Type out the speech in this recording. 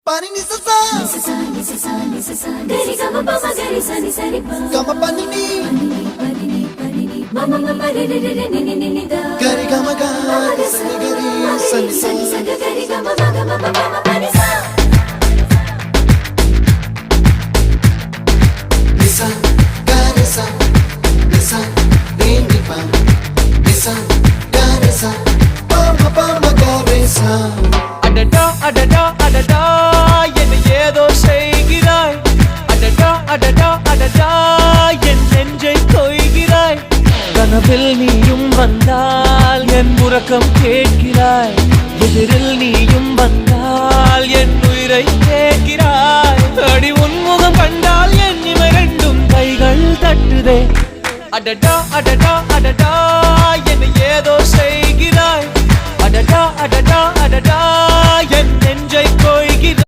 Pani ni sa sa gari ga ma pa ma gari sa ni sa ri pa ga ma pa ni ma ma ma ma re re re ni ni ni da gari ga ma ga sa ni gari sa ni sa gari ga ma ga ma pa ma pa ni sa ni sa gari sa re ni pa ni sa gari sa pa ma gari sa அடடா அடடா அடடா என்ன ஏதோ செய்கிறாய் அடடா அடடா அடடா என் நெஞ்சை கொய்கிறாய் கனவில் நீயும் வந்தால் என் உறக்கம் கேட்கிறாய் எதிரில் நீயும் வந்தால் என் உயிரை கேட்கிறாய் அடி உன்முகம் கண்டால் என் இமை ரெண்டும் கைகள் தட்டுதே அடடா அடடா அடடா என்ன ஏதோ செய்கிறாய் அடடா அடடா அடடா என் நெஞ்சை கொய்கிறாய்